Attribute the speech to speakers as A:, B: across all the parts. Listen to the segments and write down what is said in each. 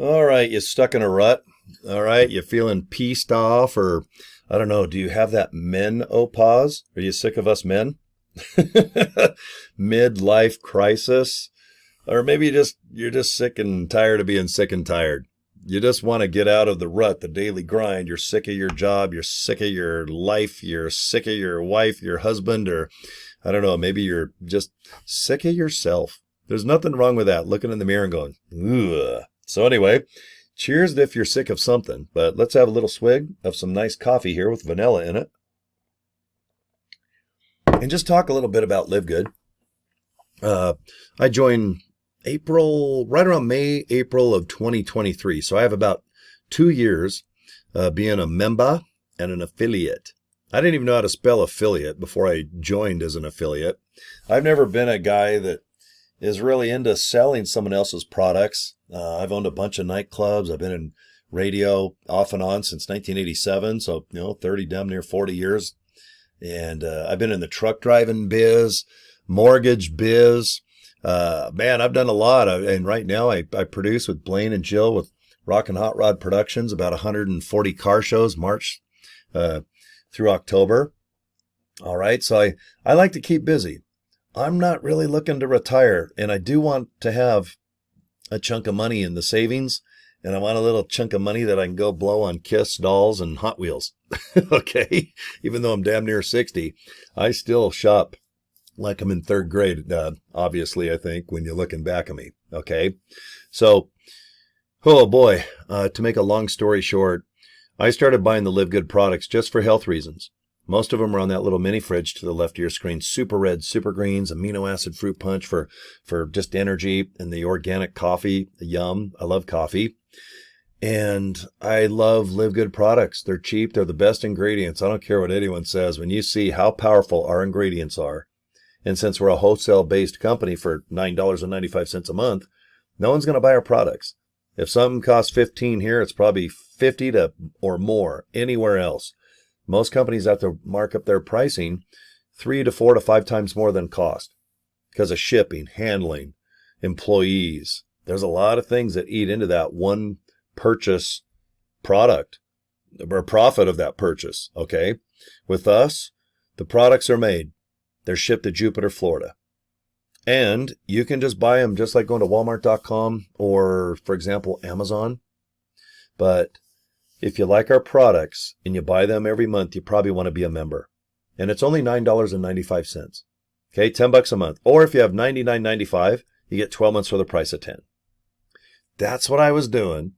A: All right, you stuck in a rut. All right, you feeling pieced off, or I don't know, do you have that menopause? Are you sick of us men? Midlife crisis? Or maybe you're just sick and tired of being sick and tired. You just want to get out of the rut, the daily grind. You're sick of your job, you're sick of your life, you're sick of your wife, your husband, or I don't know, maybe you're just sick of yourself. There's nothing wrong with that, looking in the mirror and going, ugh. So anyway, cheers if you're sick of something, but let's have a little swig of some nice coffee here with vanilla in it. And just talk a little bit about Live Good. I joined right around May, April of 2023. So I have about 2 years being a member and an affiliate. I didn't even know how to spell affiliate before I joined as an affiliate. I've never been a guy that is really into selling someone else's products. I've owned a bunch of nightclubs. I've been in radio off and on since 1987. So, 30, damn near 40 years. And I've been in the truck driving biz, mortgage biz. Man, I've done a lot. And right now I produce with Blaine and Jill with Rockin' Hot Rod Productions, about 140 car shows, March through October. All right. So I like to keep busy. I'm not really looking to retire, and I do want to have a chunk of money in the savings, and I want a little chunk of money that I can go blow on Kiss, dolls, and Hot Wheels. Okay? Even though I'm damn near 60, I still shop like I'm in third grade, obviously, I think, when you're looking back at me. Okay? So, oh boy, to make a long story short, I started buying the Live Good products just for health reasons. Most of them are on that little mini fridge to the left of your screen. Super Red, Super Greens, amino acid fruit punch for just energy, and the organic coffee. Yum. I love coffee. And I love Live Good products. They're cheap. They're the best ingredients. I don't care what anyone says. When you see how powerful our ingredients are, and since we're a wholesale-based company for $9.95 a month, no one's going to buy our products. If something costs $15 here, it's probably $50 or more anywhere else. Most companies have to mark up their pricing 3 to 4 to 5 times more than cost because of shipping, handling, employees. There's a lot of things that eat into that one purchase product or profit of that purchase. Okay. With us, the products are made. They're shipped to Jupiter, Florida. And you can just buy them just like going to Walmart.com or, for example, Amazon. But if you like our products and you buy them every month, you probably want to be a member. And it's only $9.95. Okay, $10 a month. Or if you have $99.95, you get 12 months for the price of 10. That's what I was doing.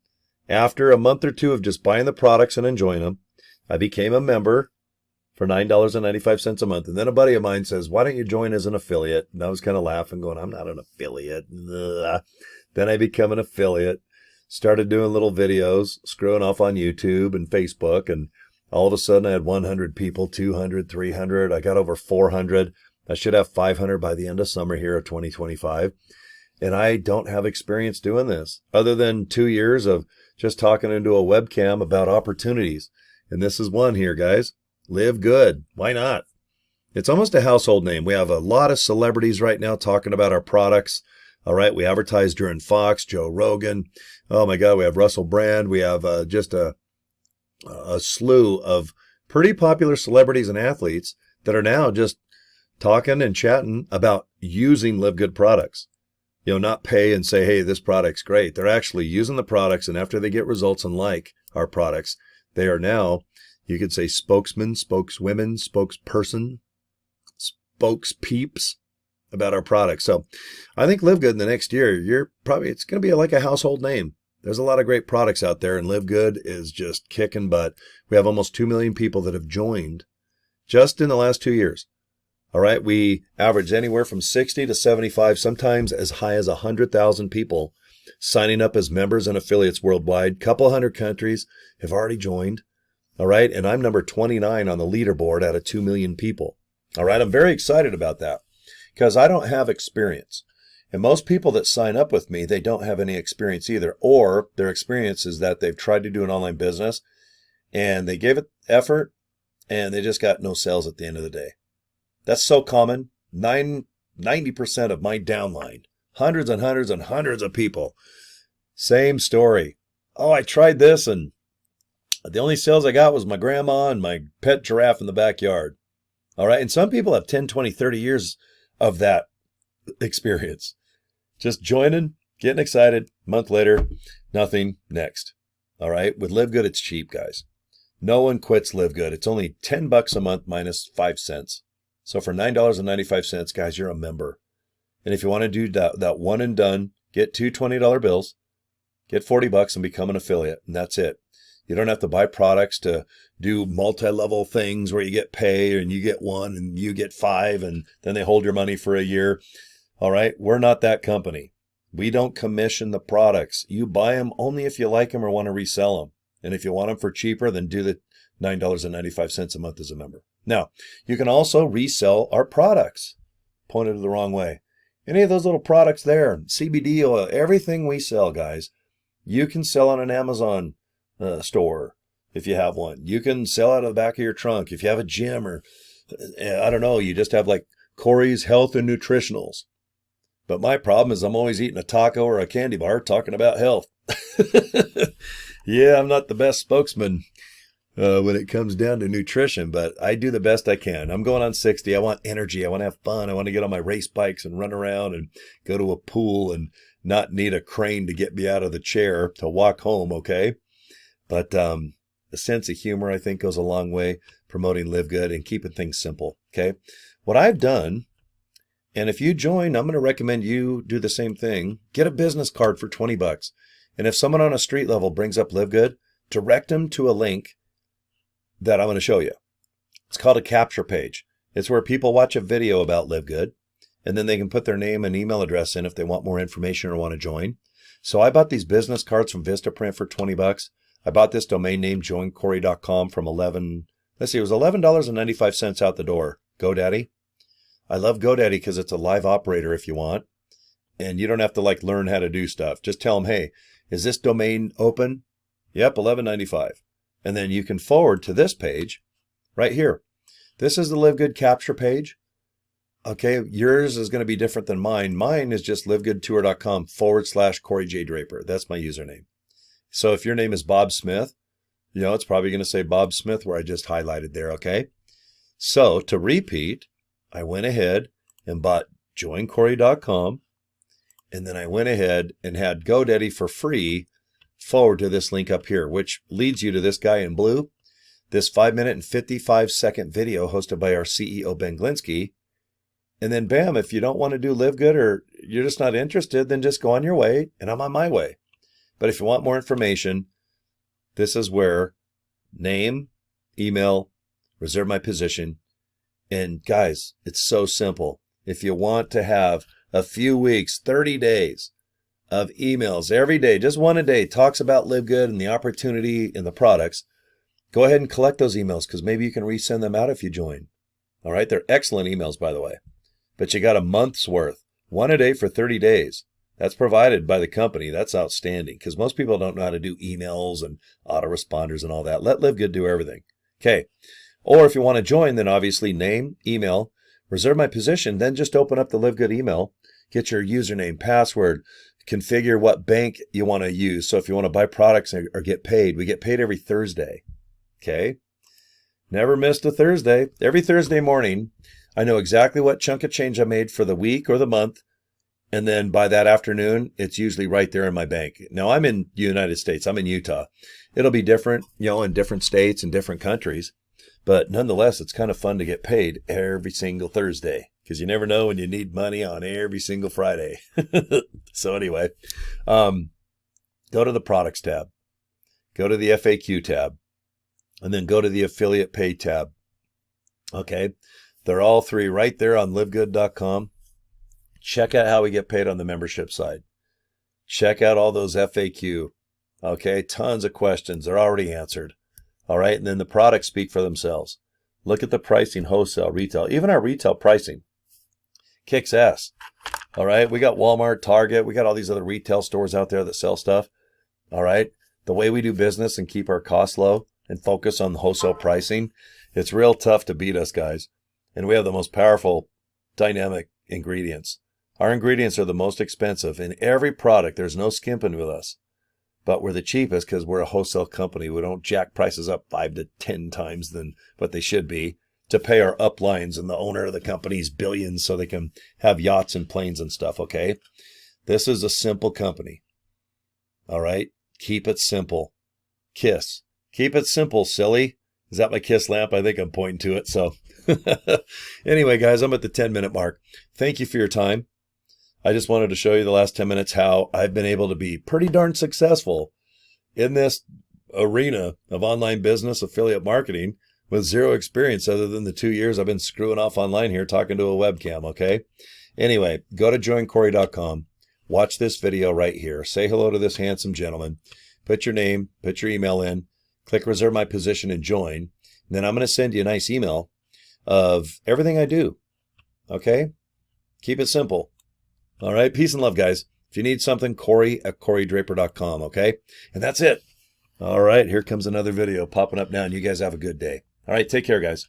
A: After a month or two of just buying the products and enjoying them, I became a member for $9.95 a month. And then a buddy of mine says, why don't you join as an affiliate? And I was kind of laughing, going, I'm not an affiliate. Ugh. Then I become an affiliate. Started doing little videos, screwing off on YouTube and Facebook, and all of a sudden I had 100 people, 200, 300. I got over 400. I should have 500 by the end of summer here of 2025. And I don't have experience doing this other than 2 years of just talking into a webcam about opportunities. And this is one here, guys. Live Good. Why not? It's almost a household name. We have a lot of celebrities right now talking about our products. All right, we advertise during Fox, Joe Rogan. Oh my God, we have Russell Brand. We have just a slew of pretty popular celebrities and athletes that are now just talking and chatting about using Live Good products. Not pay and say, hey, this product's great. They're actually using the products, and after they get results and like our products, they are now, you could say, spokesman, spokeswomen, spokesperson, spokespeeps about our products. So I think Live Good in the next year, it's going to be like a household name. There's a lot of great products out there, and Live Good is just kicking butt. We have almost 2 million people that have joined just in the last 2 years. All right. We average anywhere from 60 to 75, sometimes as high as 100,000 people signing up as members and affiliates worldwide. Couple hundred countries have already joined. All right. And I'm number 29 on the leaderboard out of 2 million people. All right. I'm very excited about that, because I don't have experience. And most people that sign up with me, they don't have any experience either. Or their experience is that they've tried to do an online business and they gave it effort and they just got no sales at the end of the day. That's so common. 90% of my downline, hundreds and hundreds and hundreds of people Same story. Oh, I tried this and the only sales I got was my grandma and my pet giraffe in the backyard. All right. And some people have 10, 20, 30 years of that experience. Just joining, getting excited. A month later, nothing. Next. All right. With LiveGood, it's cheap, guys. No one quits LiveGood. It's only $10 a month minus 5 cents. So for $9.95, guys, you're a member. And if you want to do that one and done, get two $20 bills, get $40 and become an affiliate. And that's it. You don't have to buy products to do multi-level things where you get pay and you get one and you get five and then they hold your money for a year. All right. We're not that company. We don't commission the products. You buy them only if you like them or want to resell them. And if you want them for cheaper, then do the $9.95 a month as a member. Now, you can also resell our products. Pointed the wrong way. Any of those little products there, CBD oil, everything we sell, guys, you can sell on an Amazon store if you have one. You can sell out of the back of your trunk if you have a gym or, I don't know, you just have like Cory's Health and Nutritionals. But my problem is I'm always eating a taco or a candy bar talking about health. Yeah, I'm not the best spokesman when it comes down to nutrition, but I do the best I can. I'm going on 60. I want energy. I want to have fun. I want to get on my race bikes and run around and go to a pool and not need a crane to get me out of the chair to walk home, okay? But a sense of humor, I think, goes a long way promoting LiveGood and keeping things simple, okay? What I've done, and if you join, I'm going to recommend you do the same thing. Get a business card for $20. And if someone on a street level brings up LiveGood, direct them to a link that I'm going to show you. It's called a capture page. It's where people watch a video about LiveGood, and then they can put their name and email address in if they want more information or want to join. So I bought these business cards from Vistaprint for $20. I bought this domain name, joincory.com, from it was $11.95 out the door. GoDaddy. I love GoDaddy because it's a live operator if you want, and you don't have to learn how to do stuff. Just tell them, hey, is this domain open? Yep, $11.95. And then you can forward to this page right here. This is the LiveGood capture page. Okay, yours is going to be different than mine. Mine is just livegoodtour.com/Cory J. Draper. That's my username. So if your name is Bob Smith, it's probably going to say Bob Smith where I just highlighted there, okay? So to repeat, I went ahead and bought joincory.com, and then I went ahead and had GoDaddy for free forward to this link up here, which leads you to this guy in blue, this 5-minute and 55-second video hosted by our CEO, Ben Glinsky. And then, bam, if you don't want to do LiveGood or you're just not interested, then just go on your way, and I'm on my way. But if you want more information, this is where name, email, reserve my position. And guys, it's so simple. If you want to have a few weeks, 30 days of emails every day, just one a day, talks about LiveGood and the opportunity and the products, go ahead and collect those emails because maybe you can resend them out if you join. All right, they're excellent emails, by the way. But you got a month's worth, one a day for 30 days. That's provided by the company. That's outstanding because most people don't know how to do emails and autoresponders and all that. Let LiveGood do everything. Okay. Or if you want to join, then obviously name, email, reserve my position, then just open up the LiveGood email, get your username, password, configure what bank you want to use. So if you want to buy products or get paid, we get paid every Thursday. Okay. Never missed a Thursday. Every Thursday morning, I know exactly what chunk of change I made for the week or the month. And then by that afternoon, it's usually right there in my bank. Now I'm in the United States. I'm in Utah. It'll be different, in different states and different countries. But nonetheless, it's kind of fun to get paid every single Thursday because you never know when you need money on every single Friday. So anyway, go to the products tab, go to the FAQ tab, and then go to the affiliate pay tab. Okay. They're all three right there on livegood.com. Check out how we get paid on the membership side. Check out all those FAQ. Okay. Tons of questions. They're already answered. All right. And then the products speak for themselves. Look at the pricing, wholesale, retail, even our retail pricing kicks ass. All right. We got Walmart, Target. We got all these other retail stores out there that sell stuff. All right. The way we do business and keep our costs low and focus on the wholesale pricing, it's real tough to beat us, guys. And we have the most powerful dynamic ingredients. Our ingredients are the most expensive in every product. There's no skimping with us. but we're the cheapest because we're a wholesale company. We don't jack prices up 5 to 10 times than what they should be to pay our uplines and the owner of the company's billions so they can have yachts and planes and stuff, okay? This is a simple company. All right? Keep it simple. KISS. Keep it simple, silly. Is that my KISS lamp? I think I'm pointing to it. So anyway, guys, I'm at the 10-minute mark. Thank you for your time. I just wanted to show you the last 10 minutes how I've been able to be pretty darn successful in this arena of online business affiliate marketing with zero experience other than the 2 years I've been screwing off online here talking to a webcam, okay? Anyway, go to joincory.com. Watch this video right here. Say hello to this handsome gentleman. Put your name, put your email in, click reserve my position and join. And then I'm going to send you a nice email of everything I do, okay? Keep it simple. All right, peace and love, guys. If you need something, Cory@CoryDraper.com, okay? And that's it. All right, here comes another video popping up now, and you guys have a good day. All right, take care, guys.